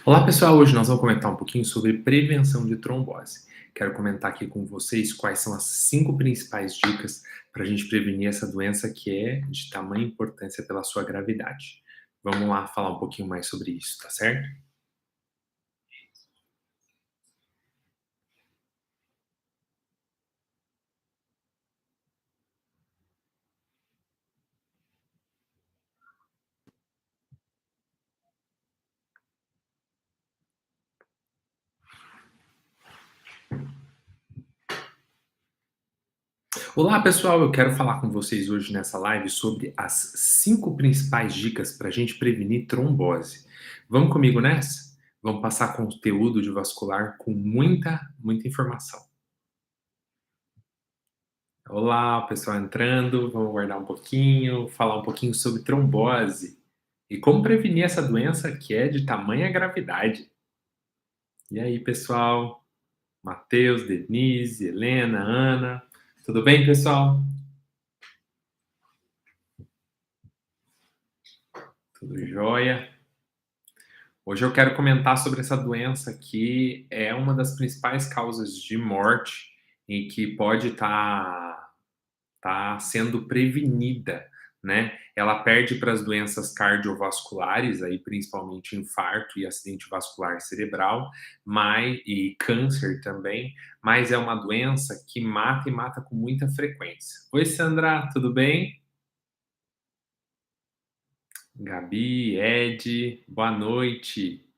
Olá pessoal, hoje nós vamos comentar um pouquinho sobre prevenção de trombose. Quero comentar aqui com vocês quais são as 5 principais dicas para a gente prevenir essa doença que é de tamanha importância pela sua gravidade. Vamos lá falar um pouquinho mais sobre isso, tá certo? Olá pessoal, eu quero falar com vocês hoje nessa live sobre as 5 principais dicas para a gente prevenir trombose. Vamos comigo nessa? Vamos passar conteúdo de vascular com muita informação. Olá, o pessoal entrando, vamos aguardar um pouquinho, falar um pouquinho sobre trombose e como prevenir essa doença que é de tamanha gravidade. E aí, pessoal? Matheus, Denise, Helena, Ana, tudo bem, pessoal? Tudo jóia? Hoje eu quero comentar sobre essa doença que é uma das principais causas de morte e que pode estar sendo prevenida, né? Ela perde para as doenças cardiovasculares, aí principalmente infarto e acidente vascular cerebral, e câncer também, mas é uma doença que mata e mata com muita frequência. Oi, Sandra, tudo bem? Gabi, Ed, boa noite.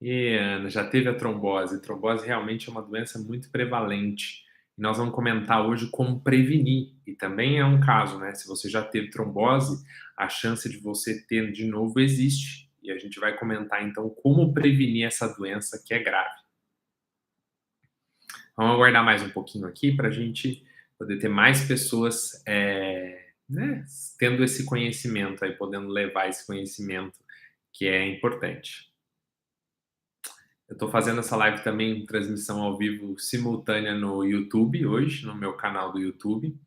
E Ana, já teve a trombose? Trombose realmente é uma doença muito prevalente. E nós vamos comentar hoje como prevenir. E também é um caso, né? Se você já teve trombose, a chance de você ter de novo existe. E a gente vai comentar então como prevenir essa doença que é grave. Vamos aguardar mais um pouquinho aqui para a gente poder ter mais pessoas, né, tendo esse conhecimento aí, podendo levar esse conhecimento que é importante. Eu estou fazendo essa live também, transmissão ao vivo simultânea no YouTube hoje, no meu canal do YouTube,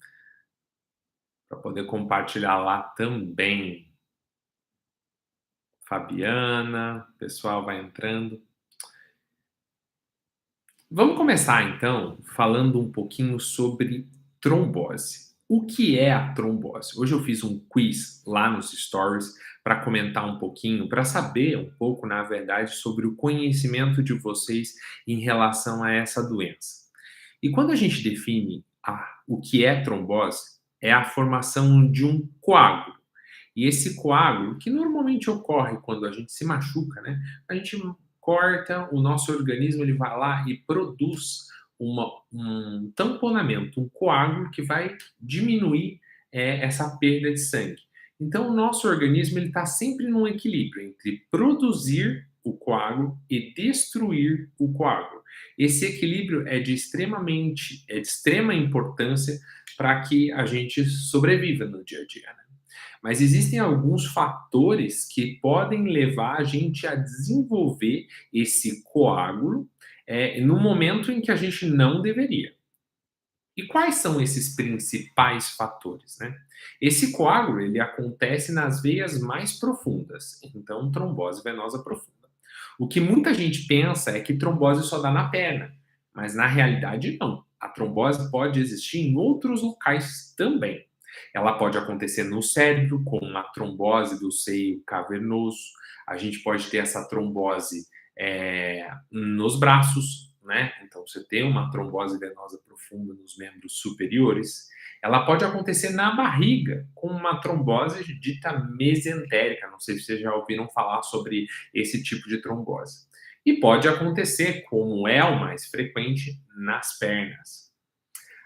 para poder compartilhar lá também. Fabiana, o pessoal vai entrando. Vamos começar então falando um pouquinho sobre trombose. O que é a trombose? Hoje eu fiz um quiz lá nos stories para comentar um pouquinho, para saber um pouco, na verdade, sobre o conhecimento de vocês em relação a essa doença. E quando a gente define o que é trombose, é a formação de um coágulo. E esse coágulo, que normalmente ocorre quando a gente se machuca, né? A gente corta, o nosso organismo ele vai lá e produz um tamponamento, um coágulo que vai diminuir essa perda de sangue. Então, o nosso organismo ele está sempre num equilíbrio entre produzir o coágulo e destruir o coágulo. Esse equilíbrio é de extrema importância para que a gente sobreviva no dia a dia, né? Mas existem alguns fatores que podem levar a gente a desenvolver esse coágulo no momento em que a gente não deveria. E quais são esses principais fatores, né? Esse coágulo ele acontece nas veias mais profundas, então trombose venosa profunda. O que muita gente pensa é que trombose só dá na perna, mas na realidade não. A trombose pode existir em outros locais também. Ela pode acontecer no cérebro, com a trombose do seio cavernoso. A gente pode ter essa trombose nos braços, né? Então, você tem uma trombose venosa profunda nos membros superiores. Ela pode acontecer na barriga, com uma trombose dita mesentérica. Não sei se vocês já ouviram falar sobre esse tipo de trombose. E pode acontecer, como é o mais frequente, nas pernas.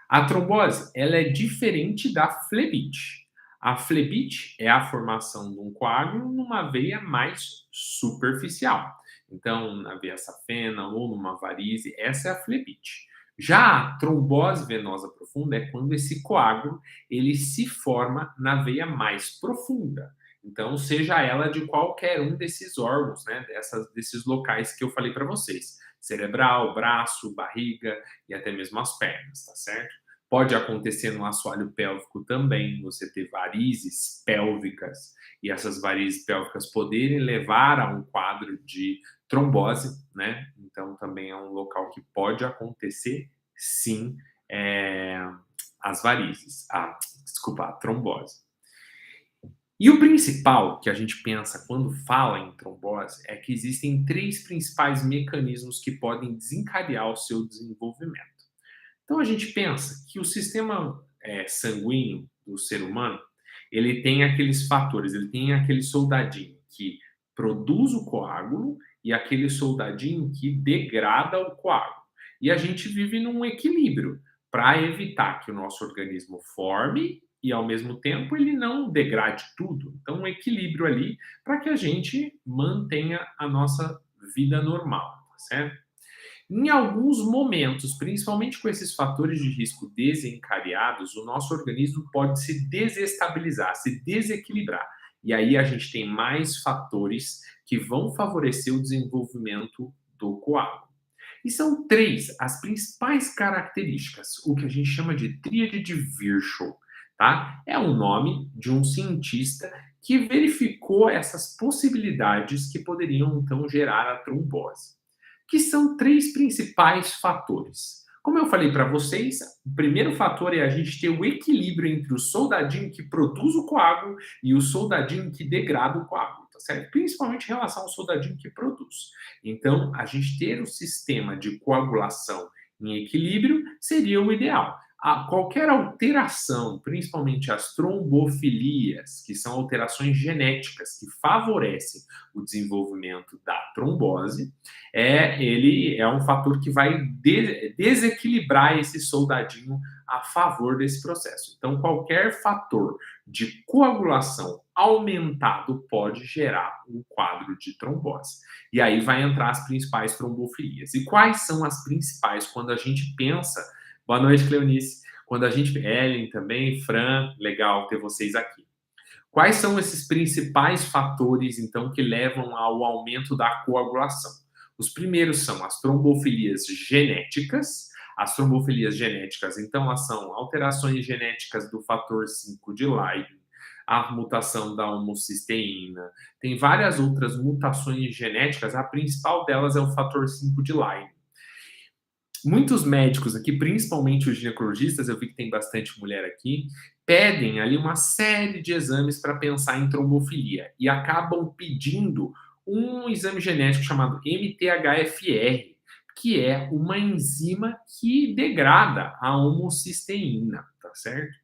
A trombose, ela é diferente da flebite. A flebite é a formação de um coágulo numa veia mais superficial. Então, na veia safena ou numa varize, essa é a flebite. Já a trombose venosa profunda é quando esse coágulo ele se forma na veia mais profunda. Então, seja ela de qualquer um desses órgãos, né, desses locais que eu falei para vocês: cerebral, braço, barriga e até mesmo as pernas, tá certo? Pode acontecer no assoalho pélvico também, você ter varizes pélvicas e essas varizes pélvicas poderem levar a um quadro de trombose, né? Então também é um local que pode acontecer, sim, é, as varizes. Desculpa, a trombose. E o principal que a gente pensa quando fala em trombose é que existem três principais mecanismos que podem desencadear o seu desenvolvimento. Então a gente pensa que o sistema sanguíneo do ser humano ele tem aqueles fatores, ele tem aquele soldadinho que produz o coágulo e aquele soldadinho que degrada o coágulo. E a gente vive num equilíbrio para evitar que o nosso organismo forme e ao mesmo tempo ele não degrade tudo. Então um equilíbrio ali para que a gente mantenha a nossa vida normal, tá certo? Em alguns momentos, principalmente com esses fatores de risco desencadeados, o nosso organismo pode se desestabilizar, se desequilibrar. E aí a gente tem mais fatores que vão favorecer o desenvolvimento do coágulo. E são três as principais características, o que a gente chama de tríade de Virchow, tá? É o nome de um cientista que verificou essas possibilidades que poderiam então gerar a trombose, que são três principais fatores. Como eu falei para vocês, o primeiro fator é a gente ter o equilíbrio entre o soldadinho que produz o coágulo e o soldadinho que degrada o coágulo, tá certo? Principalmente em relação ao soldadinho que produz. Então, a gente ter o sistema de coagulação em equilíbrio seria o ideal. Qualquer alteração, principalmente as trombofilias, que são alterações genéticas que favorecem o desenvolvimento da trombose, ele é um fator que vai desequilibrar esse soldadinho a favor desse processo. Então, qualquer fator de coagulação aumentado pode gerar um quadro de trombose. E aí vai entrar as principais trombofilias. E quais são as principais quando a gente pensa... Boa noite, Cleonice. Quando a gente... Ellen também, Fran, legal ter vocês aqui. Quais são esses principais fatores, então, que levam ao aumento da coagulação? Os primeiros são as trombofilias genéticas. As trombofilias genéticas, então, elas são alterações genéticas do fator 5 de Leiden, a mutação da homocisteína. Tem várias outras mutações genéticas, a principal delas é o fator 5 de Leiden. Muitos médicos aqui, principalmente os ginecologistas, eu vi que tem bastante mulher aqui, pedem ali uma série de exames para pensar em trombofilia e acabam pedindo um exame genético chamado MTHFR, que é uma enzima que degrada a homocisteína, tá certo?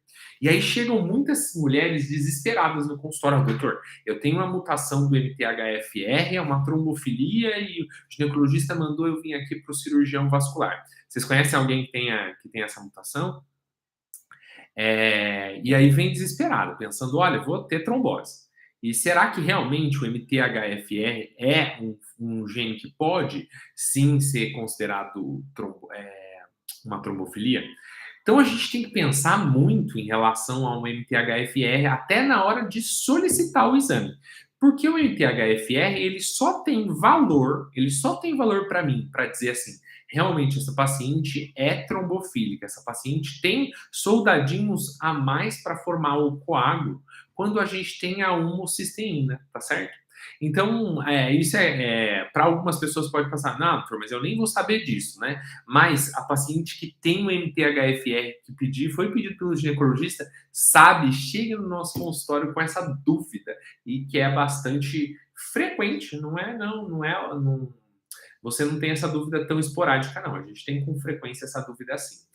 E aí chegam muitas mulheres desesperadas no consultório, doutor, eu tenho uma mutação do MTHFR, é uma trombofilia e o ginecologista mandou eu vir aqui para o cirurgião vascular. Vocês conhecem alguém que tem essa mutação? E aí vem desesperado, pensando, olha, vou ter trombose. E será que realmente o MTHFR é um gene que pode, sim, ser considerado uma trombofilia? Então a gente tem que pensar muito em relação ao MTHFR até na hora de solicitar o exame. Porque o MTHFR, ele só tem valor para mim, para dizer assim, realmente essa paciente é trombofílica, essa paciente tem soldadinhos a mais para formar o coágulo quando a gente tem a homocisteína, tá certo? Então, isso para algumas pessoas pode passar, não, doutor, mas eu nem vou saber disso, né? Mas a paciente que tem o MTHFR foi pedido pelo ginecologista, sabe, chega no nosso consultório com essa dúvida e que é bastante frequente, você não tem essa dúvida tão esporádica, não. A gente tem com frequência essa dúvida assim.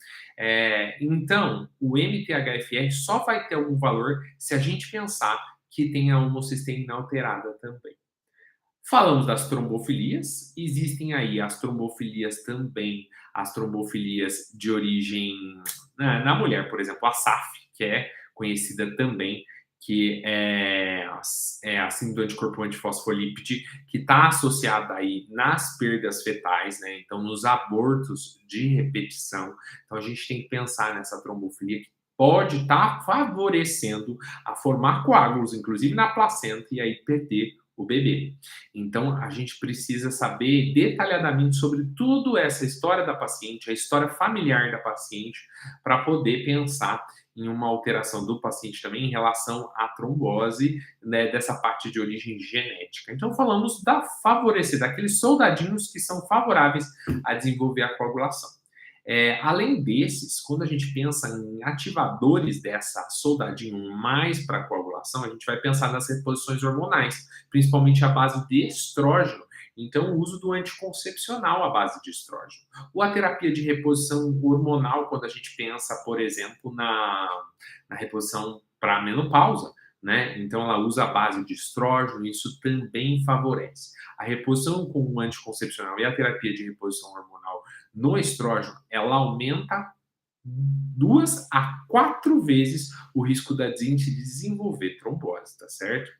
Então, o MTHFR só vai ter algum valor se a gente pensar que tem a homocisteína alterada também. Falamos das trombofilias, existem aí as trombofilias também, as trombofilias de origem na mulher, por exemplo, a SAF, que é conhecida também, que é a síndrome de corpo antifosfolípide, que está associada aí nas perdas fetais, né? Então, nos abortos de repetição. Então, a gente tem que pensar nessa trombofilia que pode estar favorecendo a formar coágulos, inclusive na placenta, e aí perder o bebê. Então, a gente precisa saber detalhadamente sobre tudo essa história da paciente, a história familiar da paciente, para poder pensar em uma alteração do paciente também em relação à trombose, né, dessa parte de origem genética. Então, falamos da favorecer, daqueles soldadinhos que são favoráveis a desenvolver a coagulação. Além desses, quando a gente pensa em ativadores dessa soldadinho mais para coagulação, a gente vai pensar nas reposições hormonais, principalmente a base de estrógeno. Então, o uso do anticoncepcional à base de estrógeno. Ou a terapia de reposição hormonal, quando a gente pensa, por exemplo, na reposição para a menopausa, né? Então, ela usa a base de estrógeno, e isso também favorece. A reposição com o anticoncepcional e a terapia de reposição hormonal no estrógeno, ela aumenta 2 a 4 vezes o risco da gente desenvolver trombose, tá certo?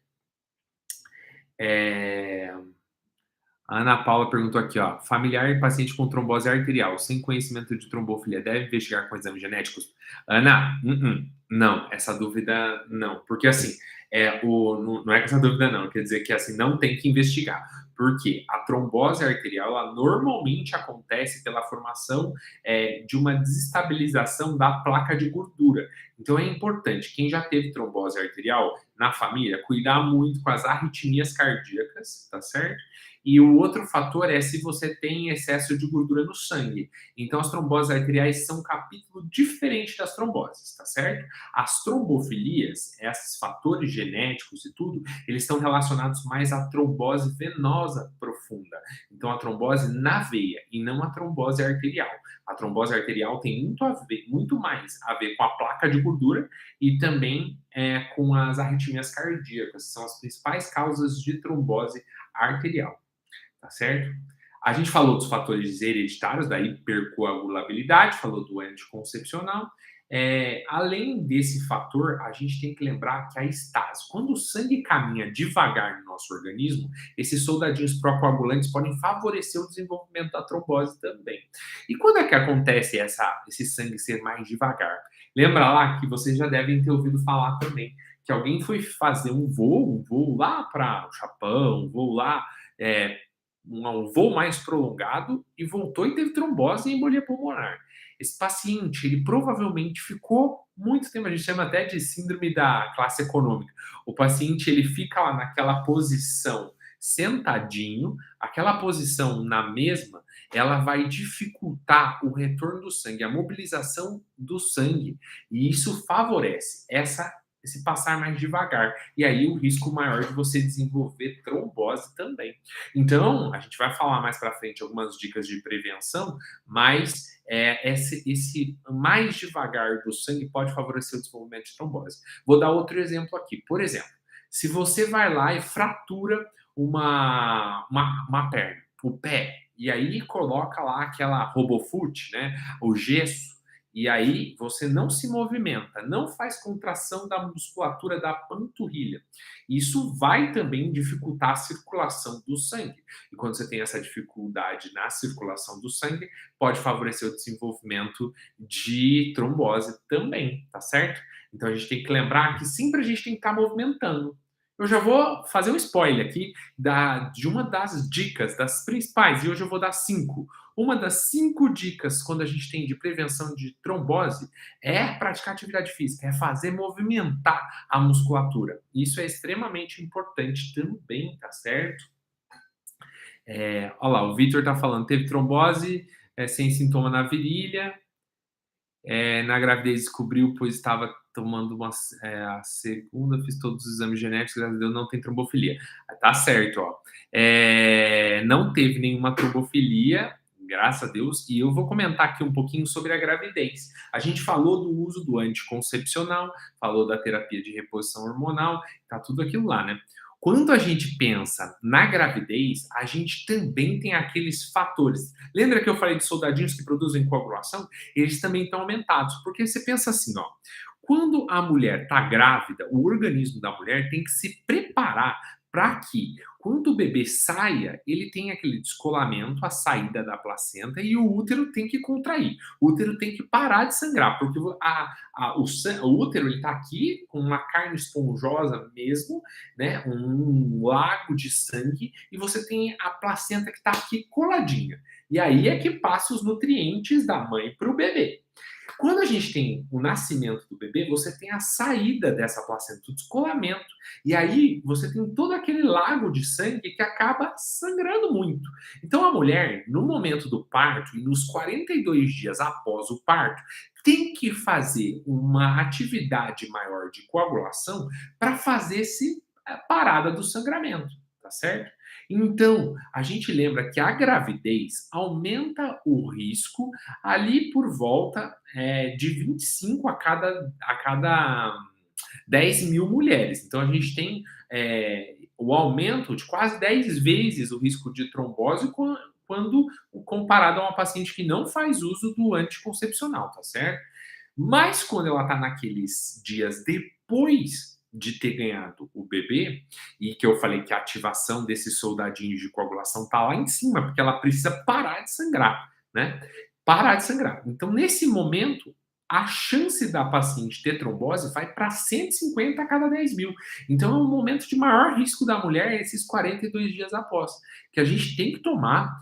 É... A Ana Paula perguntou aqui, ó, familiar e paciente com trombose arterial, sem conhecimento de trombofilia, deve investigar com exames genéticos? Ana, não, essa dúvida não, porque assim, não é que essa dúvida não, quer dizer que assim, não tem que investigar, porque a trombose arterial, ela normalmente acontece pela formação de uma desestabilização da placa de gordura, então é importante, quem já teve trombose arterial na família, cuidar muito com as arritmias cardíacas, tá certo? E o outro fator é se você tem excesso de gordura no sangue. Então, as tromboses arteriais são um capítulo diferente das tromboses, tá certo? As trombofilias, esses fatores genéticos e tudo, eles estão relacionados mais à trombose venosa profunda. Então, a trombose na veia e não a trombose arterial. A trombose arterial tem muito mais a ver com a placa de gordura e também com as arritmias cardíacas, que são as principais causas de trombose arterial. Tá certo? A gente falou dos fatores hereditários, da hipercoagulabilidade, falou do anticoncepcional. Além desse fator, a gente tem que lembrar que a estase, quando o sangue caminha devagar no nosso organismo, esses soldadinhos procoagulantes podem favorecer o desenvolvimento da trombose também. E quando é que acontece esse sangue ser mais devagar? Lembra lá que vocês já devem ter ouvido falar também que alguém foi fazer um voo lá para o Japão, um voo lá um voo mais prolongado e voltou e teve trombose e embolia pulmonar. Esse paciente, ele provavelmente ficou muito tempo, a gente chama até de síndrome da classe econômica. O paciente, ele fica lá naquela posição sentadinho, aquela posição na mesma, ela vai dificultar o retorno do sangue, a mobilização do sangue, e isso favorece esse passar mais devagar. E aí o risco maior de você desenvolver trombose também. Então, a gente vai falar mais para frente algumas dicas de prevenção, mas esse mais devagar do sangue pode favorecer o desenvolvimento de trombose. Vou dar outro exemplo aqui. Por exemplo, se você vai lá e fratura uma perna, o pé, e aí coloca lá aquela RoboFoot, né, o gesso, e aí você não se movimenta, não faz contração da musculatura da panturrilha. Isso vai também dificultar a circulação do sangue. E quando você tem essa dificuldade na circulação do sangue, pode favorecer o desenvolvimento de trombose também, tá certo? Então a gente tem que lembrar que sempre a gente tem que estar movimentando. Eu já vou fazer um spoiler aqui de uma das dicas, das principais, e hoje eu vou dar 5. Uma das 5 dicas quando a gente tem de prevenção de trombose é praticar atividade física, é fazer movimentar a musculatura. Isso é extremamente importante também, tá certo? Olha lá, o Vitor tá falando, teve trombose sem sintoma na virilha, na gravidez descobriu, pois estava tomando a segunda, fiz todos os exames genéticos, graças a Deus não tem trombofilia. Tá certo, ó. Não teve nenhuma trombofilia, graças a Deus, e eu vou comentar aqui um pouquinho sobre a gravidez. A gente falou do uso do anticoncepcional, falou da terapia de reposição hormonal, tá tudo aquilo lá, né? Quando a gente pensa na gravidez, a gente também tem aqueles fatores. Lembra que eu falei de soldadinhos que produzem coagulação? Eles também estão aumentados, porque você pensa assim, ó, quando a mulher está grávida, o organismo da mulher tem que se preparar para que, quando o bebê saia, ele tenha aquele descolamento, a saída da placenta, e o útero tem que contrair. O útero tem que parar de sangrar, porque o útero está aqui com uma carne esponjosa mesmo, né, um lago de sangue, e você tem a placenta que está aqui coladinha. E aí é que passa os nutrientes da mãe para o bebê. Quando a gente tem o nascimento do bebê, você tem a saída dessa placenta, o descolamento. E aí você tem todo aquele lago de sangue que acaba sangrando muito. Então a mulher, no momento do parto e nos 42 dias após o parto, tem que fazer uma atividade maior de coagulação para fazer esse parada do sangramento, tá certo? Então, a gente lembra que a gravidez aumenta o risco ali por volta de 25 a cada 10 mil mulheres. Então, a gente tem o aumento de quase 10 vezes o risco de trombose quando comparado a uma paciente que não faz uso do anticoncepcional, tá certo? Mas quando ela está naqueles dias depois de ter ganhado o bebê, e que eu falei que a ativação desses soldadinhos de coagulação está lá em cima, porque ela precisa parar de sangrar, né? Parar de sangrar. Então, nesse momento, a chance da paciente ter trombose vai para 150 a cada 10 mil. Então, é um momento de maior risco da mulher esses 42 dias após, que a gente tem que tomar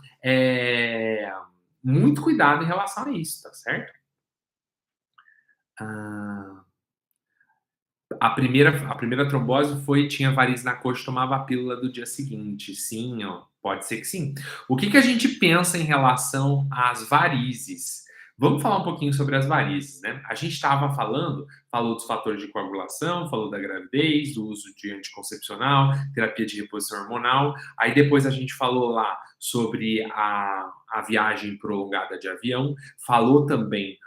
muito cuidado em relação a isso, tá certo? Ah, a primeira trombose tinha varizes na coxa, tomava a pílula do dia seguinte. Sim, ó, pode ser que sim. O que que a gente pensa em relação às varizes? Vamos falar um pouquinho sobre as varizes, né? A gente estava falou dos fatores de coagulação, falou da gravidez, do uso de anticoncepcional, terapia de reposição hormonal. Aí depois a gente falou lá sobre a viagem prolongada de avião, falou também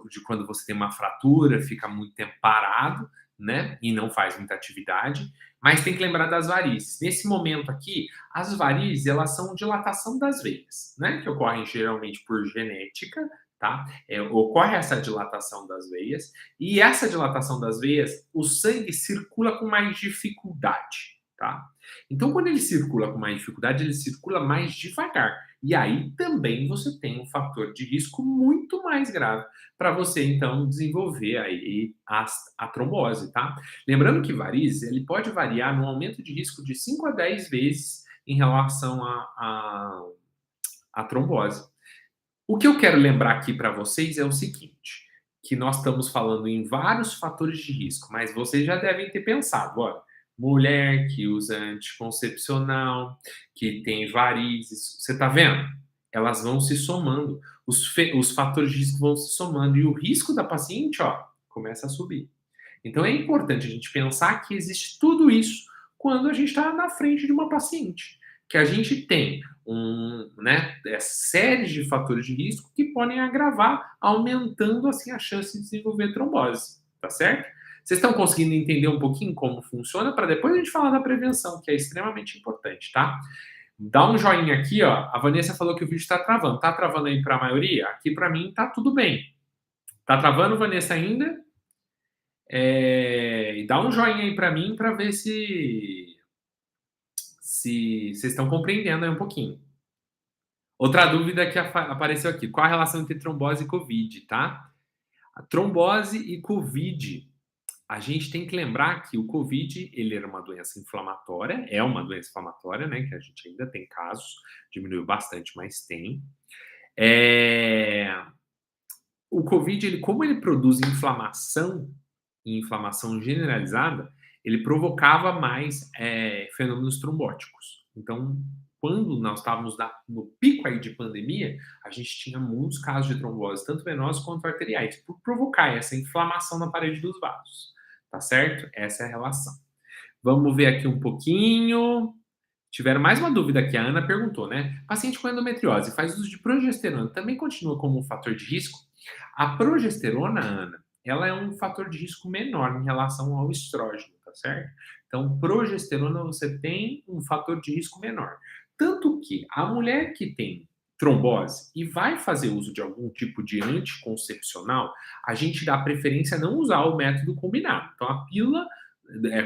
de quando você tem uma fratura, fica muito tempo parado, né? E não faz muita atividade. Mas tem que lembrar das varizes. Nesse momento aqui, as varizes, elas são dilatação das veias, né? Que ocorrem geralmente por genética, tá? Ocorre essa dilatação das veias. E essa dilatação das veias, o sangue circula com mais dificuldade, tá? Então, quando ele circula com mais dificuldade, ele circula mais devagar. E aí também você tem um fator de risco muito mais grave para você, então, desenvolver aí a trombose, tá? Lembrando que varizes, ele pode variar no aumento de risco de 5 a 10 vezes em relação à trombose. O que eu quero lembrar aqui para vocês é o seguinte, que nós estamos falando em vários fatores de risco, mas vocês já devem ter pensado, olha, mulher que usa anticoncepcional, que tem varizes, você está vendo? Elas vão se somando, os fatores de risco vão se somando e o risco da paciente, ó, começa a subir. Então é importante a gente pensar que existe tudo isso quando a gente está na frente de uma paciente, que a gente tem séries de fatores de risco que podem agravar, aumentando assim a chance de desenvolver trombose, tá certo? Vocês estão conseguindo entender um pouquinho como funciona para depois a gente falar da prevenção, que é extremamente importante, tá? Dá um joinha aqui, ó. A Vanessa falou que o vídeo está travando. Tá travando aí para a maioria? Aqui para mim tá tudo bem. Tá travando, Vanessa, ainda? E dá um joinha aí para mim para ver se vocês estão compreendendo aí um pouquinho. Outra dúvida que apareceu aqui: qual a relação entre trombose e Covid, tá? A trombose e Covid, a gente tem que lembrar que o Covid, ele era uma doença inflamatória, é uma doença inflamatória, né? Que a gente ainda tem casos, diminuiu bastante, mas tem. É, O Covid, como ele produz inflamação, e inflamação generalizada, ele provocava mais fenômenos trombóticos. Então, quando nós estávamos no pico aí de pandemia, a gente tinha muitos casos de trombose, tanto venosas quanto arteriais, por provocar essa inflamação na parede dos vasos. Tá certo? Essa é a relação. Vamos ver aqui um pouquinho. Tiveram mais uma dúvida aqui. A Ana perguntou, né? Paciente com endometriose faz uso de progesterona, também continua como um fator de risco? A progesterona, Ana, ela é um fator de risco menor em relação ao estrógeno, tá certo? Então, progesterona você tem um fator de risco menor. Tanto que a mulher que tem trombose e vai fazer uso de algum tipo de anticoncepcional, a gente dá preferência a não usar o método combinado. Então, a pílula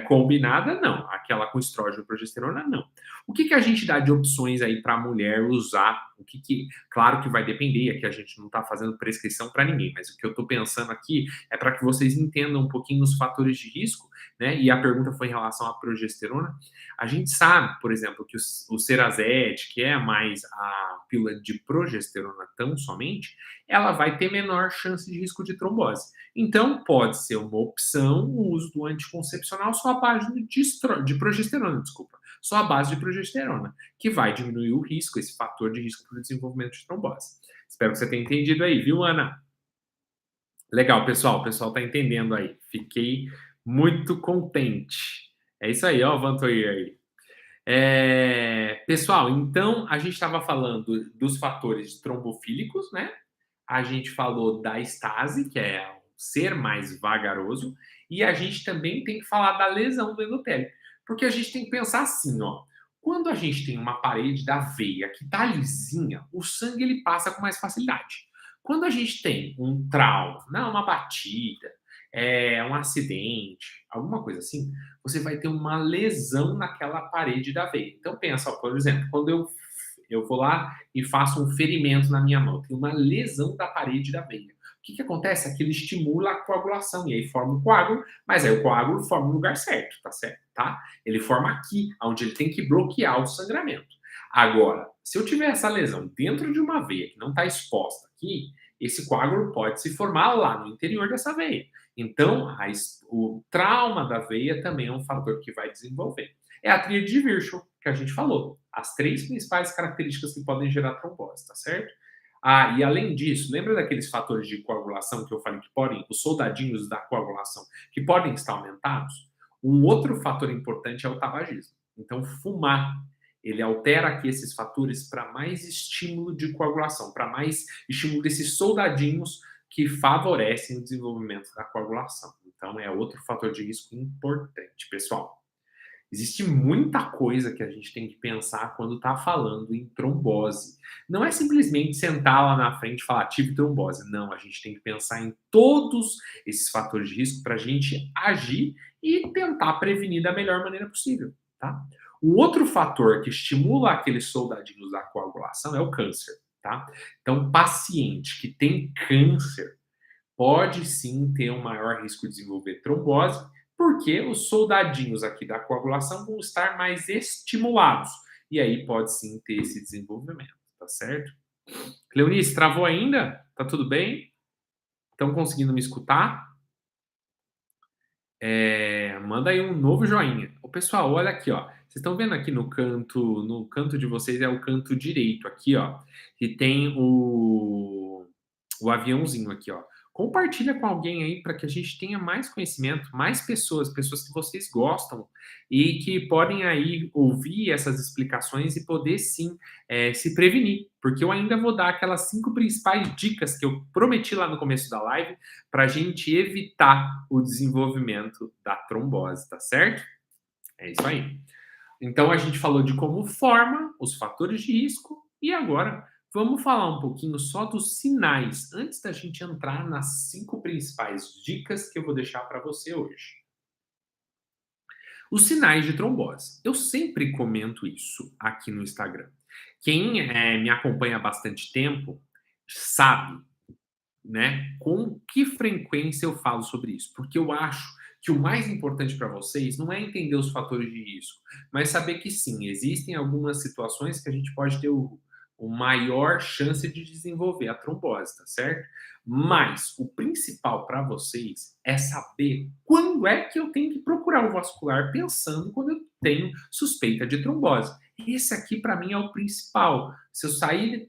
combinada, não. Aquela com estrógeno e progesterona, não. O que a gente dá de opções aí para a mulher usar? Claro que vai depender, aqui a gente não está fazendo prescrição para ninguém, mas o que eu estou pensando aqui é para que vocês entendam um pouquinho os fatores de risco né? E a pergunta foi em relação à progesterona. A gente sabe, por exemplo, que o Cerazette, que é mais a pílula de progesterona tão somente, ela vai ter menor chance de risco de trombose. Então, pode ser uma opção o uso do anticoncepcional só à base de progesterona, desculpa, só à base de progesterona, que vai diminuir o risco, esse fator de risco para o desenvolvimento de trombose. Espero que você tenha entendido aí, viu, Ana? Legal, pessoal. O pessoal está entendendo aí. Fiquei muito contente. É isso aí, ó, Vantoir aí. Pessoal, então a gente estava falando dos fatores trombofílicos, né? A gente falou da estase, que é o ser mais vagaroso, e a gente também tem que falar da lesão do endotélio. Porque a gente tem que pensar assim, ó. Quando a gente tem uma parede da veia que tá lisinha, o sangue ele passa com mais facilidade. Quando a gente tem um trauma, não, uma batida, um acidente, alguma coisa assim, você vai ter uma lesão naquela parede da veia. Então pensa, ó, por exemplo, quando eu vou lá e faço um ferimento na minha mão, tem uma lesão da parede da veia. O que acontece? Aquilo estimula a coagulação e aí forma um coágulo, mas aí o coágulo forma no lugar certo, tá certo? Tá? Ele forma aqui, onde ele tem que bloquear o sangramento. Agora, se eu tiver essa lesão dentro de uma veia que não está exposta aqui, esse coágulo pode se formar lá no interior dessa veia. Então, o trauma da veia também é um fator que vai desenvolver. É a tríade de Virchow que a gente falou. As 3 principais características que podem gerar trombose, tá certo? E além disso, lembra daqueles fatores de coagulação que eu falei que podem, os soldadinhos da coagulação, que podem estar aumentados? Um outro fator importante é o tabagismo. Então, fumar, ele altera aqui esses fatores para mais estímulo de coagulação, para mais estímulo desses soldadinhos que favorecem o desenvolvimento da coagulação. Então, é outro fator de risco importante, pessoal. Existe muita coisa que a gente tem que pensar quando está falando em trombose. Não é simplesmente sentar lá na frente e falar tive trombose. Não, a gente tem que pensar em todos esses fatores de risco para a gente agir e tentar prevenir da melhor maneira possível, tá? Um outro fator que estimula aqueles soldadinhos da coagulação é o câncer, tá? Então, paciente que tem câncer pode sim ter um maior risco de desenvolver trombose, porque os soldadinhos aqui da coagulação vão estar mais estimulados. E aí pode sim ter esse desenvolvimento, tá certo? Cleonice, travou ainda? Tá tudo bem? Estão conseguindo me escutar? Manda aí um novo joinha. O pessoal, olha aqui, ó. Vocês estão vendo aqui no canto de vocês é o canto direito aqui, ó, que tem o aviãozinho aqui, ó. Compartilha com alguém aí para que a gente tenha mais conhecimento, mais pessoas, pessoas que vocês gostam e que podem aí ouvir essas explicações e poder sim se prevenir, porque eu ainda vou dar aquelas 5 principais dicas que eu prometi lá no começo da live para a gente evitar o desenvolvimento da trombose, tá certo? É isso aí. Então a gente falou de como forma, os fatores de risco e agora vamos falar um pouquinho só dos sinais antes da gente entrar nas 5 principais dicas que eu vou deixar para você hoje. Os sinais de trombose. Eu sempre comento isso aqui no Instagram. Quem me acompanha há bastante tempo sabe, né, com que frequência eu falo sobre isso, porque eu acho que o mais importante para vocês não é entender os fatores de risco, mas saber que sim, existem algumas situações que a gente pode ter o maior chance de desenvolver a trombose, tá certo? Mas o principal para vocês é saber quando é que eu tenho que procurar o vascular pensando quando eu tenho suspeita de trombose. Esse aqui para mim é o principal. Se eu saio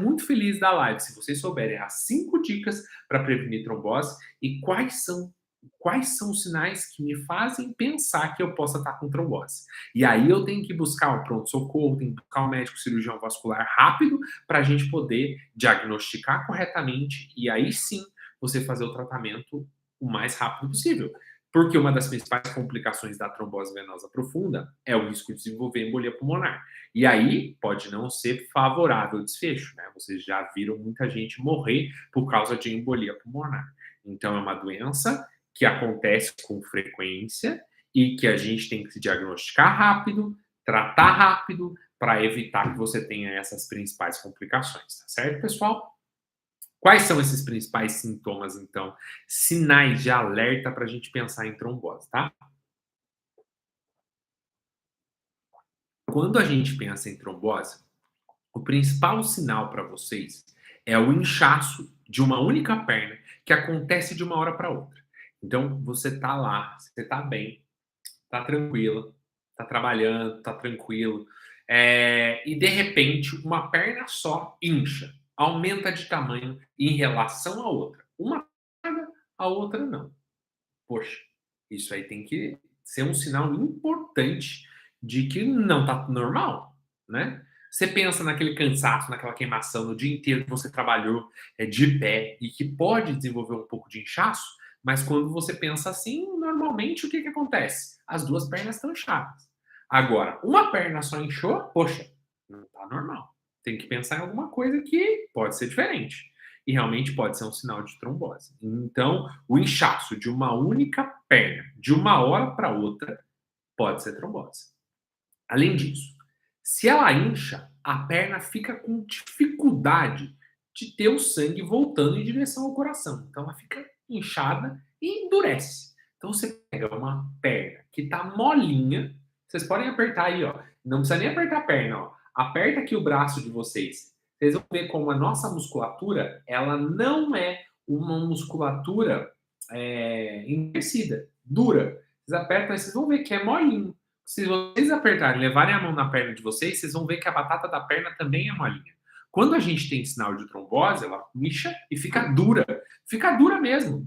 muito feliz da live se vocês souberem as 5 dicas para prevenir trombose e quais são os sinais que me fazem pensar que eu possa estar com trombose. E aí eu tenho que buscar um pronto-socorro, tenho que buscar um médico cirurgião vascular rápido para a gente poder diagnosticar corretamente e aí sim você fazer o tratamento o mais rápido possível. Porque uma das principais complicações da trombose venosa profunda é o risco de desenvolver embolia pulmonar. E aí pode não ser favorável o desfecho, né? Vocês já viram muita gente morrer por causa de embolia pulmonar. Então é uma doença que acontece com frequência e que a gente tem que se diagnosticar rápido, tratar rápido para evitar que você tenha essas principais complicações, tá certo, pessoal? Quais são esses principais sintomas, então? Sinais de alerta para a gente pensar em trombose, tá? Quando a gente pensa em trombose, o principal sinal para vocês é o inchaço de uma única perna que acontece de uma hora para outra. Então, você tá lá, você tá bem, tá tranquilo, tá trabalhando, tá tranquilo, e de repente uma perna só incha, aumenta de tamanho em relação à outra. Uma perna, a outra não. Poxa, isso aí tem que ser um sinal importante de que não tá normal, né? Você pensa naquele cansaço, naquela queimação no dia inteiro que você trabalhou de pé e que pode desenvolver um pouco de inchaço, mas quando você pensa assim, normalmente o que que acontece? As duas pernas estão inchadas. Agora, uma perna só inchou, poxa, não tá normal. Tem que pensar em alguma coisa que pode ser diferente. E realmente pode ser um sinal de trombose. Então, o inchaço de uma única perna, de uma hora para outra, pode ser trombose. Além disso, se ela incha, a perna fica com dificuldade de ter o sangue voltando em direção ao coração. Então, ela fica inchada e endurece. Então, você pega uma perna que está molinha, vocês podem apertar aí, ó. Não precisa nem apertar a perna, ó. Aperta aqui o braço de vocês. Vocês vão ver como a nossa musculatura, ela não é uma musculatura endurecida, dura. Vocês apertam aí, vocês vão ver que é molinho. Se vocês apertarem, levarem a mão na perna de vocês, vocês vão ver que a batata da perna também é molinha. Quando a gente tem sinal de trombose, ela incha e fica dura. Fica dura mesmo,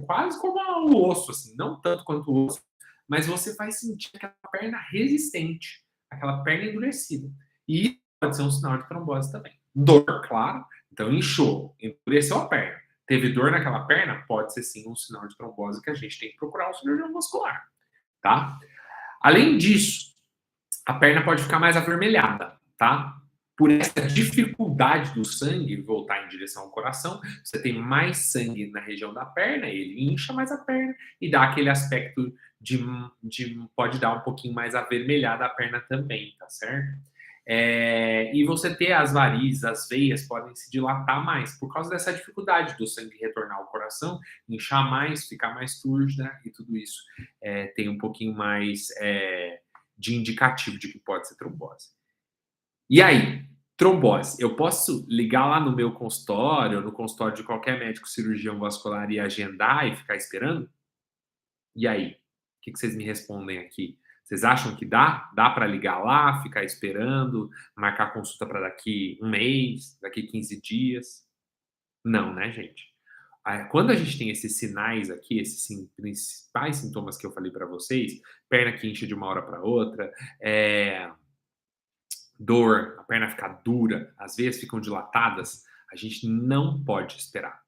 quase como o osso, assim, não tanto quanto o osso, mas você vai sentir aquela perna resistente, aquela perna endurecida. E isso pode ser um sinal de trombose também. Dor, claro. Então, inchou, endureceu a perna. Teve dor naquela perna? Pode ser sim um sinal de trombose que a gente tem que procurar um cirurgião muscular, tá? Além disso, a perna pode ficar mais avermelhada, tá? Por essa dificuldade do sangue voltar em direção ao coração, você tem mais sangue na região da perna, ele incha mais a perna e dá aquele aspecto pode dar um pouquinho mais avermelhada a perna também, tá certo? E você ter as varizes, as veias podem se dilatar mais por causa dessa dificuldade do sangue retornar ao coração, inchar mais, ficar mais túrgida e tudo isso tem um pouquinho mais de indicativo de que pode ser trombose. E aí, trombose, eu posso ligar lá no meu consultório, no consultório de qualquer médico cirurgião vascular e agendar e ficar esperando? E aí? O que que vocês me respondem aqui? Vocês acham que dá? Dá para ligar lá, ficar esperando, marcar consulta para daqui um mês, daqui 15 dias? Não, né, gente? Quando a gente tem esses sinais aqui, esses principais sintomas que eu falei para vocês, perna que incha de uma hora para outra, dor, a perna ficar dura, as veias ficam dilatadas, a gente não pode esperar.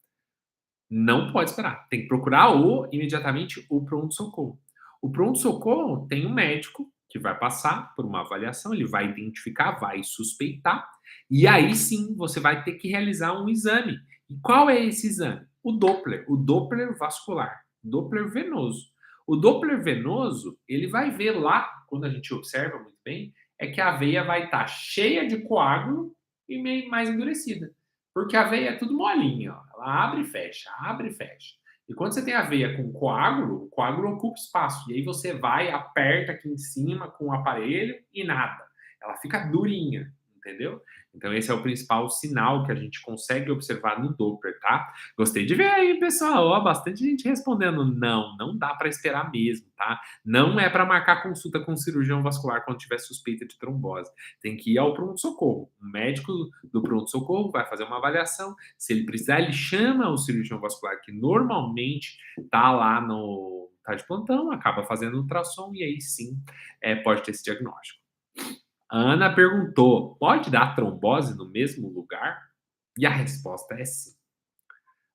Não pode esperar. Tem que procurar imediatamente o pronto-socorro. O pronto-socorro tem um médico que vai passar por uma avaliação, ele vai identificar, vai suspeitar, e aí sim você vai ter que realizar um exame. E qual é esse exame? O Doppler vascular, Doppler venoso. O Doppler venoso, ele vai ver lá, quando a gente observa muito bem, é que a veia vai estar cheia de coágulo e meio mais endurecida. Porque a veia é tudo molinha, ó. Ela abre e fecha, abre e fecha. E quando você tem a veia com coágulo, o coágulo ocupa espaço. E aí você vai, aperta aqui em cima com o aparelho e nada. Ela fica durinha, entendeu? Então esse é o principal sinal que a gente consegue observar no Doppler, tá? Gostei de ver aí, pessoal. Ó, bastante gente respondendo não, não dá para esperar mesmo, tá? Não é para marcar consulta com um cirurgião vascular quando tiver suspeita de trombose. Tem que ir ao pronto-socorro. O médico do pronto-socorro vai fazer uma avaliação. Se ele precisar, ele chama o cirurgião vascular, que normalmente tá lá no. Tá de plantão, acaba fazendo ultrassom e aí sim pode ter esse diagnóstico. A Ana perguntou: pode dar trombose no mesmo lugar? E a resposta é sim.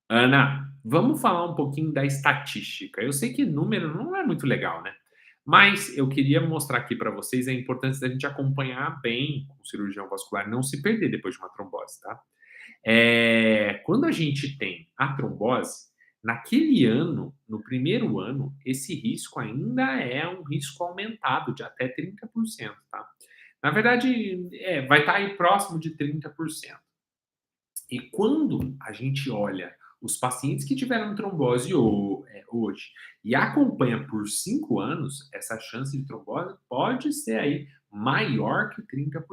Ana, vamos falar um pouquinho da estatística. Eu sei que número não é muito legal, né? Mas eu queria mostrar aqui para vocês a importância da gente acompanhar bem o cirurgião vascular, não se perder depois de uma trombose, tá? Quando a gente tem a trombose, naquele ano, no primeiro ano, esse risco ainda é um risco aumentado de até 30%, tá? Na verdade, vai estar aí próximo de 30%. E quando a gente olha os pacientes que tiveram trombose hoje e acompanha por 5 anos, essa chance de trombose pode ser aí maior que 30%.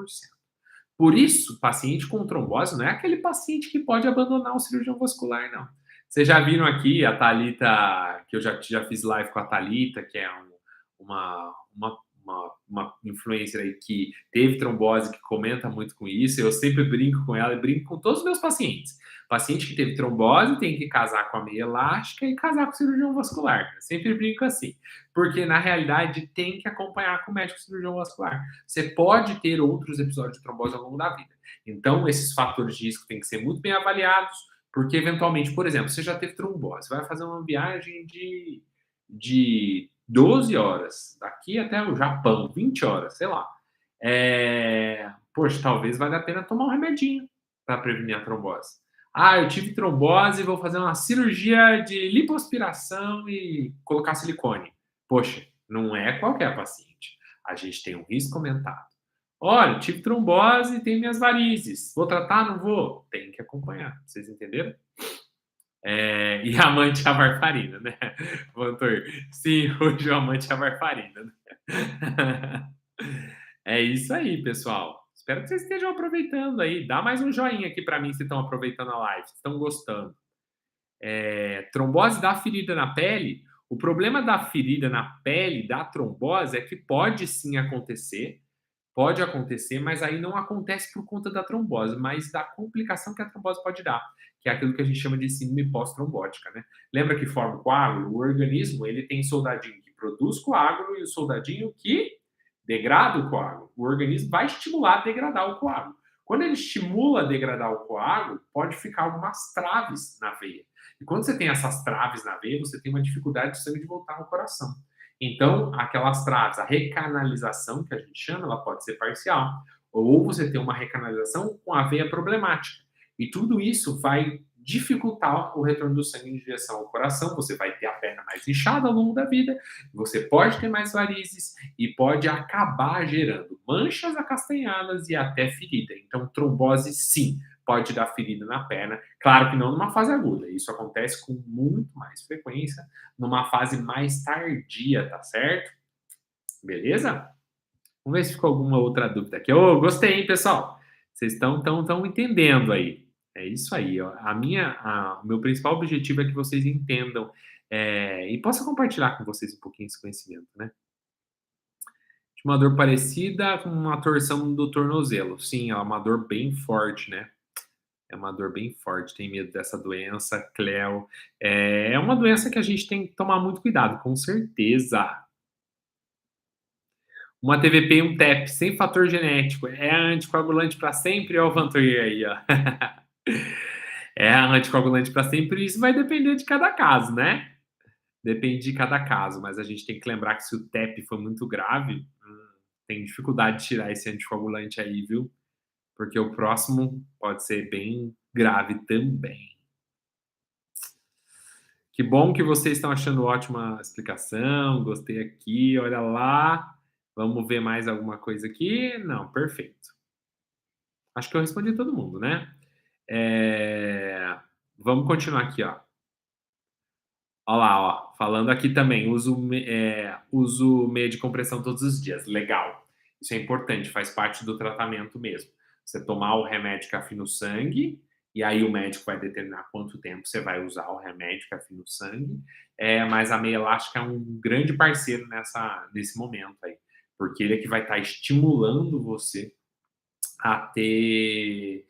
Por isso, paciente com trombose não é aquele paciente que pode abandonar o cirurgião vascular, não. Vocês já viram aqui a Thalita, que eu já fiz live com a Thalita, que é uma influencer aí que teve trombose, que comenta muito com isso. Eu sempre brinco com ela e brinco com todos os meus pacientes. Paciente que teve trombose tem que casar com a meia elástica e casar com o cirurgião vascular. Eu sempre brinco assim, porque na realidade tem que acompanhar com o médico cirurgião vascular. Você pode ter outros episódios de trombose ao longo da vida. Então, esses fatores de risco têm que ser muito bem avaliados, porque eventualmente, por exemplo, você já teve trombose, vai fazer uma viagem de 12 horas, daqui até o Japão, 20 horas, sei lá. Poxa, talvez valha a pena tomar um remedinho para prevenir a trombose. Ah, eu tive trombose, vou fazer uma cirurgia de lipoaspiração e colocar silicone. Poxa, não é qualquer paciente. A gente tem um risco aumentado. Olha, tive trombose e tenho minhas varizes. Vou tratar? Não vou? Tem que acompanhar. Vocês entenderam? E amante a varfarina, né? Vantor, sim, hoje o amante a varfarina. Né? É isso aí, pessoal. Espero que vocês estejam aproveitando aí. Dá mais um joinha aqui para mim se estão aproveitando a live, se estão gostando. Trombose da ferida na pele. O problema da ferida na pele, da trombose, é que pode sim acontecer. Pode acontecer, mas aí não acontece por conta da trombose, mas da complicação que a trombose pode dar, que é aquilo que a gente chama de síndrome pós-trombótica, né? Lembra que forma o coágulo? O organismo, ele tem soldadinho que produz coágulo e o soldadinho que degrada o coágulo. O organismo vai estimular a degradar o coágulo. Quando ele estimula a degradar o coágulo, pode ficar algumas traves na veia. E quando você tem essas traves na veia, você tem uma dificuldade de sangue de voltar ao coração. Então, aquelas traves, a recanalização, que a gente chama, ela pode ser parcial. Ou você tem uma recanalização com a veia problemática. E tudo isso vai dificultar o retorno do sangue em direção ao coração. Você vai ter a perna mais inchada ao longo da vida, você pode ter mais varizes e pode acabar gerando manchas acastanhadas e até ferida. Então, trombose, sim, pode dar ferida na perna. Claro que não numa fase aguda. Isso acontece com muito mais frequência numa fase mais tardia, tá certo? Beleza? Vamos ver se ficou alguma outra dúvida aqui. Ô, gostei, hein, pessoal? Vocês estão entendendo aí. É isso aí. Ó. O meu principal objetivo é que vocês entendam e possa compartilhar com vocês um pouquinho esse conhecimento, né? De uma dor parecida com uma torção do tornozelo. Sim, é uma dor bem forte, né? É uma dor bem forte, tem medo dessa doença, Cleo. É uma doença que a gente tem que tomar muito cuidado, com certeza. Uma TVP e um TEP sem fator genético. É anticoagulante para sempre, ó, o Vantoir aí, ó. É anticoagulante para sempre, isso vai depender de cada caso, né? Depende de cada caso, mas a gente tem que lembrar que se o TEP for muito grave, tem dificuldade de tirar esse anticoagulante aí, viu? Porque o próximo pode ser bem grave também. Que bom que vocês estão achando ótima explicação. Gostei aqui, olha lá. Vamos ver mais alguma coisa aqui? Não, perfeito. Acho que eu respondi todo mundo, né? Vamos continuar aqui, ó. Olha lá, ó. Falando aqui também, uso meia de compressão todos os dias. Legal. Isso é importante, faz parte do tratamento mesmo. Você tomar o remédio que afina o sangue, e aí o médico vai determinar quanto tempo você vai usar o remédio que afina o sangue. Mas a meia elástica é um grande parceiro nesse momento aí, porque ele é que vai estar estimulando você a ter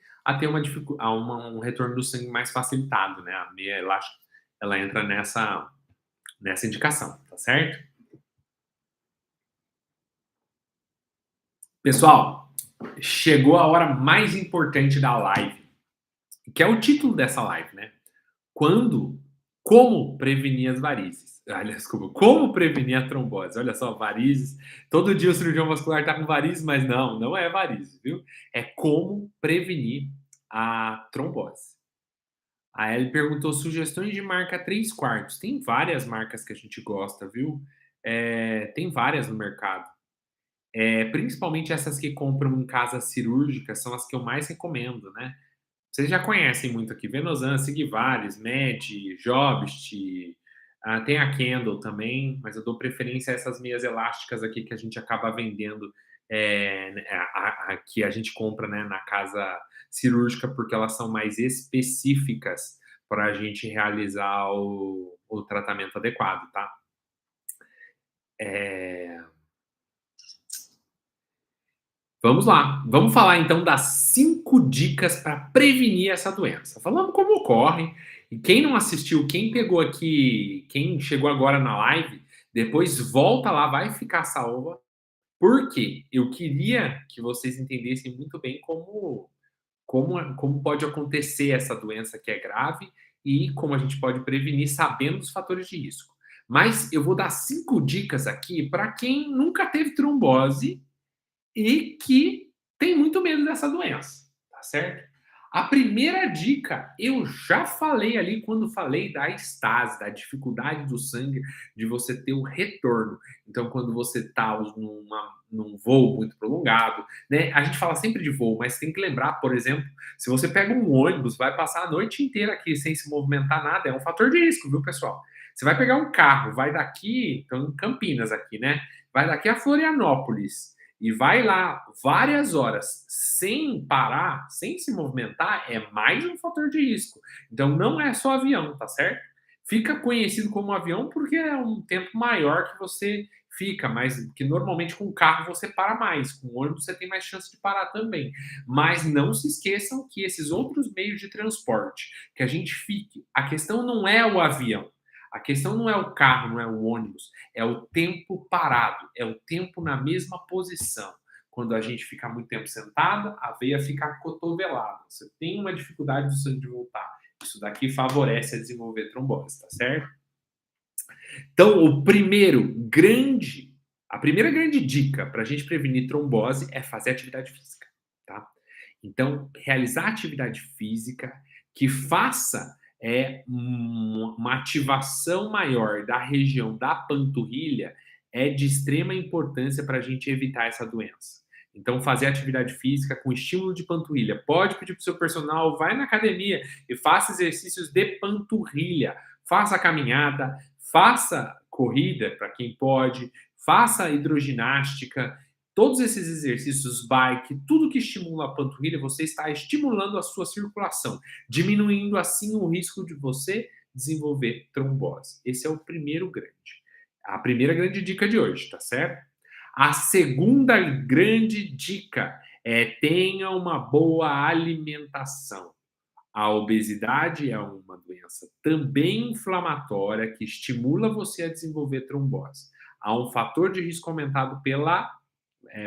um retorno do sangue mais facilitado, né? A meia elástica, ela entra nessa indicação, tá certo? Pessoal, chegou a hora mais importante da live, que é o título dessa live, né? Como prevenir as varizes? Aliás, como prevenir a trombose? Olha só, varizes. Todo dia o cirurgião vascular tá com varizes, mas não é varizes, viu? É como prevenir a trombose. A Ellie perguntou sugestões de marca 3 quartos. Tem várias marcas que a gente gosta, viu? Tem várias no mercado. Principalmente essas que compram em casa cirúrgica são as que eu mais recomendo, né? Vocês já conhecem muito aqui, Venosan, Sigvaris, Med, Jobst, tem a Kendall também, mas eu dou preferência a essas meias elásticas aqui que a gente acaba vendendo, né, que a gente compra, né, na casa cirúrgica, porque elas são mais específicas para a gente realizar o tratamento adequado, tá? Eh, Vamos lá, vamos falar então das 5 dicas para prevenir essa doença. Falando como ocorre, e quem não assistiu, quem pegou aqui, quem chegou agora na live, depois volta lá, vai ficar salva, porque eu queria que vocês entendessem muito bem como pode acontecer essa doença que é grave e como a gente pode prevenir sabendo os fatores de risco. Mas eu vou dar 5 dicas aqui para quem nunca teve trombose e que tem muito medo dessa doença, tá certo? A primeira dica, eu já falei ali quando falei da estase, da dificuldade do sangue de você ter o retorno. Então, quando você está num voo muito prolongado, né? A gente fala sempre de voo, mas tem que lembrar, por exemplo, se você pega um ônibus, vai passar a noite inteira aqui sem se movimentar nada, é um fator de risco, viu, pessoal? Você vai pegar um carro, vai daqui, então em Campinas aqui, né? Vai daqui a Florianópolis e vai lá várias horas sem parar, sem se movimentar, é mais um fator de risco. Então não é só avião, tá certo? Fica conhecido como avião porque é um tempo maior que você fica, mas que normalmente com carro você para mais, com ônibus você tem mais chance de parar também. Mas não se esqueçam que esses outros meios de transporte, que a gente fique, a questão não é o avião, a questão não é o carro, não é o ônibus, é o tempo parado, é o tempo na mesma posição. Quando a gente fica muito tempo sentado, a veia fica acotovelada. Você tem uma dificuldade do sangue de voltar. Isso daqui favorece a desenvolver trombose, tá certo? Então, a primeira grande dica para a gente prevenir trombose é fazer atividade física, tá? Então, realizar atividade física que faça uma ativação maior da região da panturrilha é de extrema importância para a gente evitar essa doença. Então, fazer atividade física com estímulo de panturrilha. Pode pedir para o seu personal, vai na academia e faça exercícios de panturrilha. Faça caminhada, faça corrida para quem pode, faça hidroginástica, todos esses exercícios, bike, tudo que estimula a panturrilha, você está estimulando a sua circulação, diminuindo assim o risco de você desenvolver trombose. Esse é o primeiro grande. A primeira grande dica de hoje, tá certo? A segunda grande dica é tenha uma boa alimentação. A obesidade é uma doença também inflamatória que estimula você a desenvolver trombose. Há um fator de risco aumentado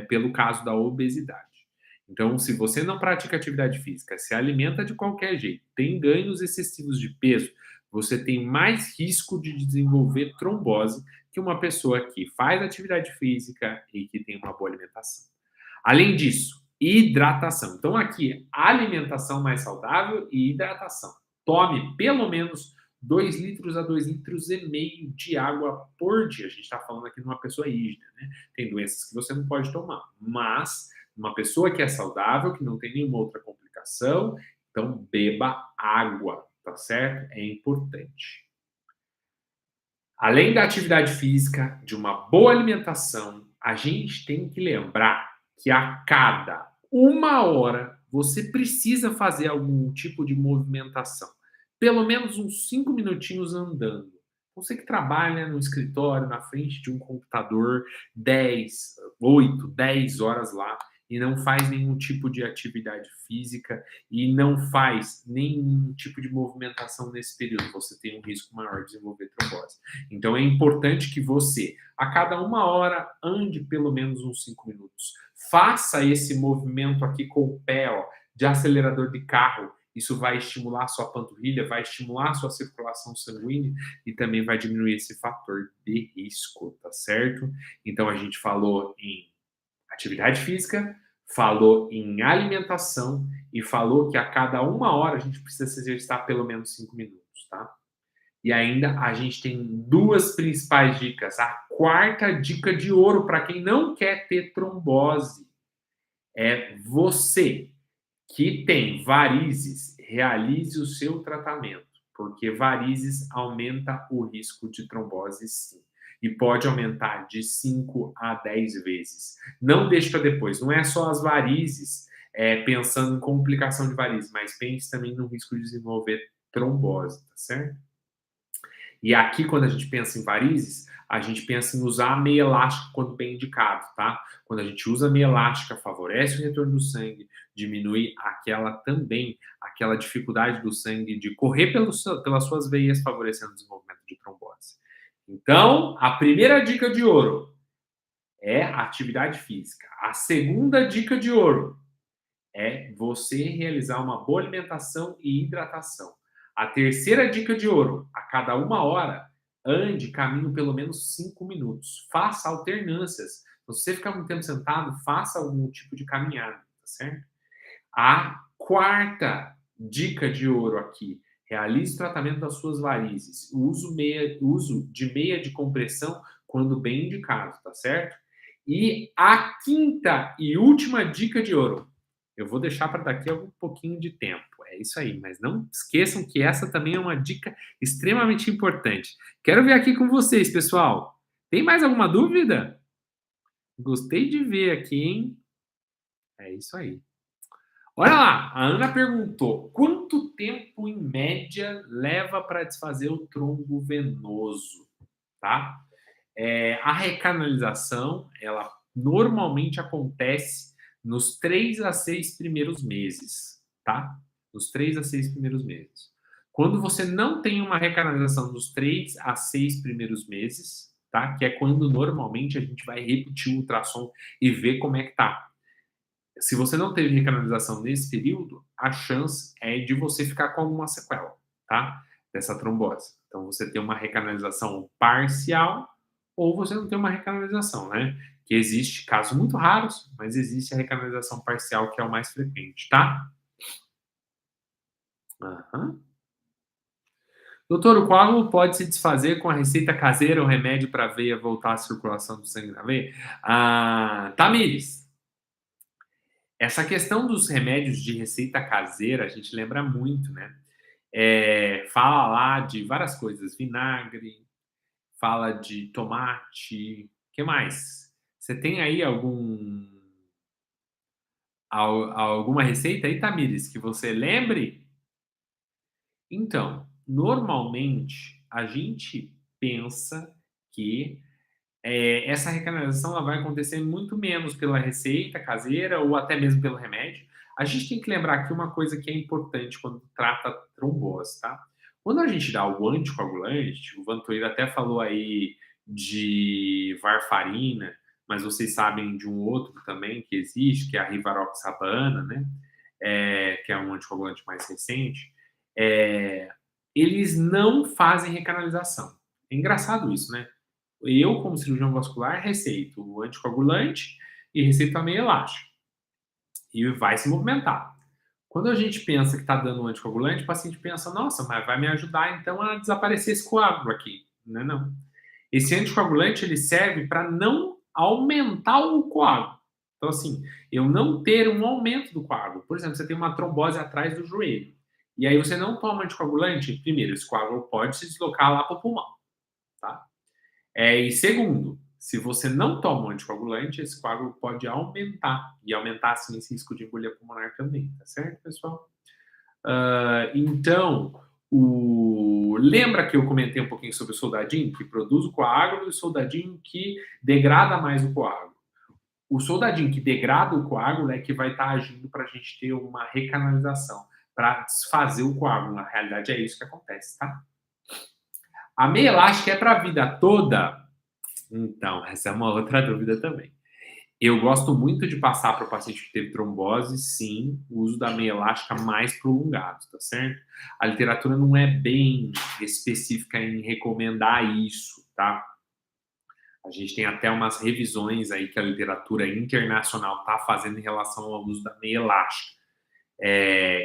pelo caso da obesidade. Então, se você não pratica atividade física, se alimenta de qualquer jeito, tem ganhos excessivos de peso, você tem mais risco de desenvolver trombose que uma pessoa que faz atividade física e que tem uma boa alimentação. Além disso, hidratação. Então, aqui, alimentação mais saudável e hidratação. Tome pelo menos 2 litros a 2 litros e meio de água por dia. A gente está falando aqui de uma pessoa rígida, né? Tem doenças que você não pode tomar, mas uma pessoa que é saudável, que não tem nenhuma outra complicação, então beba água, tá certo? É importante. Além da atividade física, de uma boa alimentação, a gente tem que lembrar que a cada 1 hora você precisa fazer algum tipo de movimentação. Pelo menos uns 5 minutinhos andando. Você que trabalha no escritório, na frente de um computador, 10, 8, 10 horas lá e não faz nenhum tipo de atividade física e não faz nenhum tipo de movimentação nesse período, você tem um risco maior de desenvolver trombose. Então é importante que você, a cada 1 hora, ande pelo menos uns 5 minutos. Faça esse movimento aqui com o pé, ó, de acelerador de carro. Isso vai estimular a sua panturrilha, vai estimular a sua circulação sanguínea e também vai diminuir esse fator de risco, tá certo? Então a gente falou em atividade física, falou em alimentação e falou que a cada 1 hora a gente precisa se exercitar pelo menos 5 minutos, tá? E ainda a gente tem duas principais dicas. A quarta dica de ouro para quem não quer ter trombose é você que tem varizes, realize o seu tratamento, porque varizes aumenta o risco de trombose, sim. E pode aumentar de 5 a 10 vezes. Não deixe para depois. Não é só as varizes, pensando em complicação de varizes, mas pense também no risco de desenvolver trombose, tá certo? E aqui, quando a gente pensa em varizes, a gente pensa em usar a meia elástica quando bem indicado, tá? Quando a gente usa a meia elástica, favorece o retorno do sangue, diminui aquela dificuldade do sangue de correr pelas suas veias, favorecendo o desenvolvimento de trombose. Então, a primeira dica de ouro é atividade física. A segunda dica de ouro é você realizar uma boa alimentação e hidratação. A terceira dica de ouro: a cada 1 hora, ande caminho pelo menos 5 minutos. Faça alternâncias. Se você ficar muito tempo sentado, faça algum tipo de caminhada, tá certo? A quarta dica de ouro aqui: realize o tratamento das suas varizes. Uso de meia de compressão quando bem indicado, tá certo? E a quinta e última dica de ouro: eu vou deixar para daqui a um pouquinho de tempo. É isso aí, mas não esqueçam que essa também é uma dica extremamente importante. Quero ver aqui com vocês, pessoal. Tem mais alguma dúvida? Gostei de ver aqui, hein? É isso aí. Olha lá, a Ana perguntou: quanto tempo em média leva para desfazer o trombo venoso, tá? A recanalização, ela normalmente acontece nos 3 a 6 primeiros meses, tá? Nos 3 a 6 primeiros meses. Quando você não tem uma recanalização nos 3 a 6 primeiros meses, tá? Que é quando normalmente a gente vai repetir o ultrassom e ver como é que tá. Se você não teve recanalização nesse período, a chance é de você ficar com alguma sequela, tá? Dessa trombose. Então, você tem uma recanalização parcial ou você não tem uma recanalização, né? Que existe casos muito raros, mas existe a recanalização parcial, que é o mais frequente, tá? Aham. Doutor, o coágulo pode se desfazer com a receita caseira ou remédio para a veia voltar à circulação do sangue na veia? Tamires, essa questão dos remédios de receita caseira, a gente lembra muito, né? Fala lá de várias coisas, vinagre, fala de tomate, o que mais? Você tem aí alguma receita aí, Tamires, que você lembre? Então, normalmente a gente pensa que essa recanalização ela vai acontecer muito menos pela receita caseira ou até mesmo pelo remédio. A gente tem que lembrar aqui uma coisa que é importante quando trata trombose, tá? Quando a gente dá o anticoagulante, o Vantoir até falou aí de varfarina, mas vocês sabem de um outro também que existe, que é a rivaroxabana, né? Que é um anticoagulante mais recente. É, eles não fazem recanalização. É engraçado isso, né? Eu, como cirurgião vascular, receito o anticoagulante e receito a meia elástica. E vai se movimentar. Quando a gente pensa que está dando um anticoagulante, o paciente pensa, nossa, mas vai me ajudar então a desaparecer esse coágulo aqui. Não é não. Esse anticoagulante ele serve para não aumentar o coágulo. Então, assim, eu não ter um aumento do coágulo. Por exemplo, você tem uma trombose atrás do joelho. E aí você não toma anticoagulante, primeiro, esse coágulo pode se deslocar lá para o pulmão. Tá? E segundo, se você não toma um anticoagulante, esse coágulo pode aumentar, e aumentar, sim, esse risco de embolia pulmonar também, tá certo, pessoal? Então, lembra que eu comentei um pouquinho sobre o soldadinho, que produz o coágulo, e o soldadinho que degrada mais o coágulo. O soldadinho que degrada o coágulo é que vai estar agindo para a gente ter uma recanalização, para desfazer o coágulo. Na realidade, é isso que acontece, tá? A meia elástica é para a vida toda? Então, essa é uma outra dúvida também. Eu gosto muito de passar para o paciente que teve trombose, sim, o uso da meia elástica mais prolongado, tá certo? A literatura não é bem específica em recomendar isso, tá? A gente tem até umas revisões aí que a literatura internacional está fazendo em relação ao uso da meia elástica.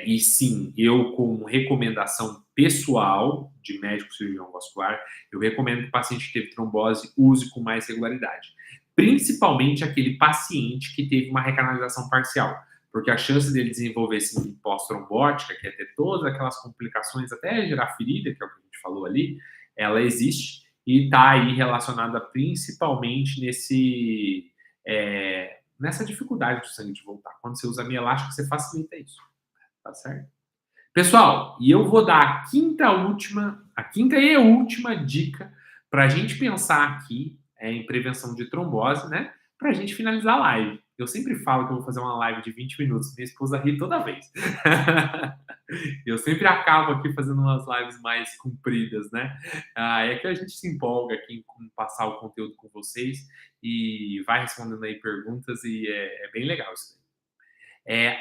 E sim, eu, como recomendação pessoal de médico cirurgião vascular, eu recomendo que o paciente que teve trombose use com mais regularidade. Principalmente aquele paciente que teve uma recanalização parcial. porque a chance dele desenvolver síndrome pós-trombótica, que é ter todas aquelas complicações, até gerar ferida, que é o que a gente falou ali, ela existe e está aí relacionada principalmente nessa dificuldade do sangue de voltar. Quando você usa a meia elástica, você facilita isso, tá certo? Pessoal, e eu vou dar a quinta e última dica para a gente pensar aqui em prevenção de trombose, né? Para a gente finalizar a live. Eu sempre falo que eu vou fazer uma live de 20 minutos. Minha esposa ri toda vez. Eu sempre acabo aqui fazendo umas lives mais compridas, né? É que a gente se empolga aqui em passar o conteúdo com vocês e vai respondendo aí perguntas e é bem legal isso.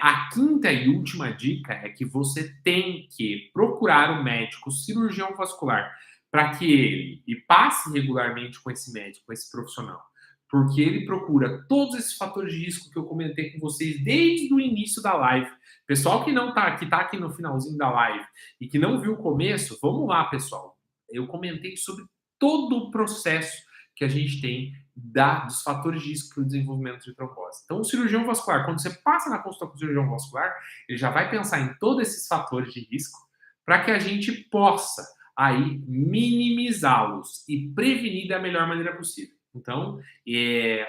A quinta e última dica é que você tem que procurar um médico cirurgião vascular para que ele e passe regularmente com esse médico, com esse profissional, porque ele procura todos esses fatores de risco que eu comentei com vocês desde o início da live. Pessoal que não tá, que tá aqui no finalzinho da live e que não viu o começo, vamos lá, pessoal. Eu comentei sobre todo o processo que a gente tem dos fatores de risco para o desenvolvimento de trombose. Então, o cirurgião vascular, quando você passa na consulta com o cirurgião vascular, ele já vai pensar em todos esses fatores de risco para que a gente possa aí minimizá-los e prevenir da melhor maneira possível. Então,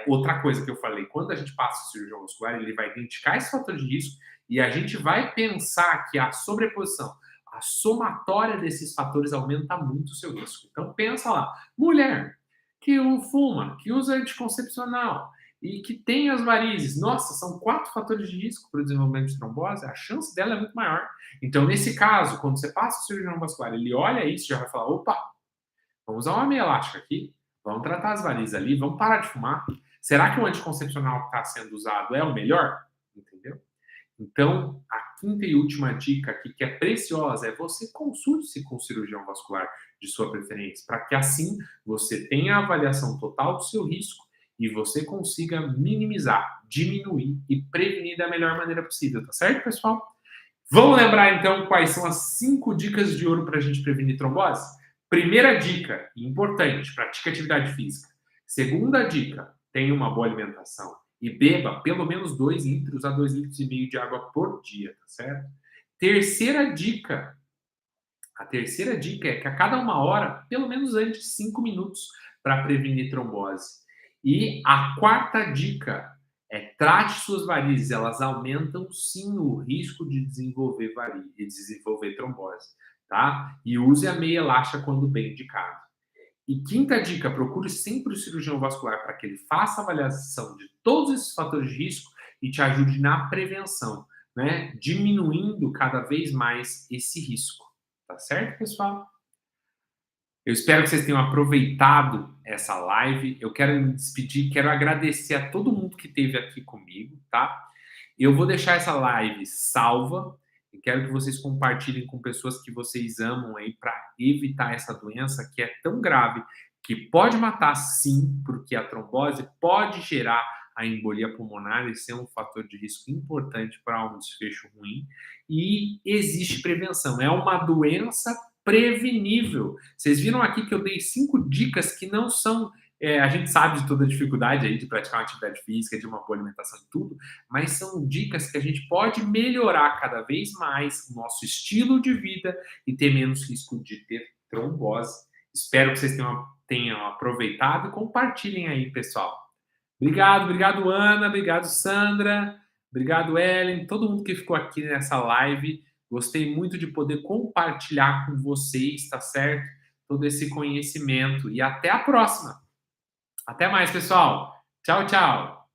outra coisa que eu falei, quando a gente passa o cirurgião vascular, ele vai identificar esses fatores de risco e a gente vai pensar que a sobreposição, a somatória desses fatores aumenta muito o seu risco. Então, pensa lá, mulher que fuma, que usa anticoncepcional e que tem as varizes. Nossa, são 4 fatores de risco para o desenvolvimento de trombose, a chance dela é muito maior. Então, nesse caso, quando você passa o cirurgião vascular, ele olha isso e já vai falar, opa, vamos usar uma meia elástica aqui, vamos tratar as varizes ali, vamos parar de fumar. Será que o anticoncepcional que está sendo usado é o melhor? Entendeu? Então, a quinta e última dica aqui, que é preciosa, é você consulte-se com o cirurgião vascular de sua preferência, para que assim você tenha a avaliação total do seu risco e você consiga minimizar, diminuir e prevenir da melhor maneira possível, tá certo, pessoal? Vamos lembrar então quais são as 5 dicas de ouro para a gente prevenir trombose? Primeira dica, importante, pratique atividade física. Segunda dica, tenha uma boa alimentação e beba pelo menos 2 litros a 2,5 litros de água por dia, tá certo? Terceira dica, a terceira dica é que a cada 1 hora, pelo menos antes 5 minutos para prevenir trombose. E a quarta dica é trate suas varizes, elas aumentam sim o risco de desenvolver varizes e desenvolver trombose, tá? E use a meia elástica quando bem indicado. E quinta dica, procure sempre o cirurgião vascular para que ele faça a avaliação de todos esses fatores de risco e te ajude na prevenção, né? Diminuindo cada vez mais esse risco. Tá certo, pessoal? Eu espero que vocês tenham aproveitado essa live. Eu quero me despedir, quero agradecer a todo mundo que esteve aqui comigo, tá? Eu vou deixar essa live salva e quero que vocês compartilhem com pessoas que vocês amam aí para evitar essa doença que é tão grave, que pode matar sim, porque a trombose pode gerar a embolia pulmonar e ser um fator de risco importante para um desfecho ruim. E existe prevenção. É uma doença prevenível. Vocês viram aqui que eu dei 5 dicas que não são. A gente sabe de toda a dificuldade aí de praticar uma atividade física, de uma boa alimentação e tudo, mas são dicas que a gente pode melhorar cada vez mais o nosso estilo de vida e ter menos risco de ter trombose. Espero que vocês tenham aproveitado e compartilhem aí, pessoal. Obrigado, Ana, obrigado, Sandra, obrigado, Ellen, todo mundo que ficou aqui nessa live. Gostei muito de poder compartilhar com vocês, tá certo? Todo esse conhecimento. E até a próxima. Até mais, pessoal. Tchau, tchau.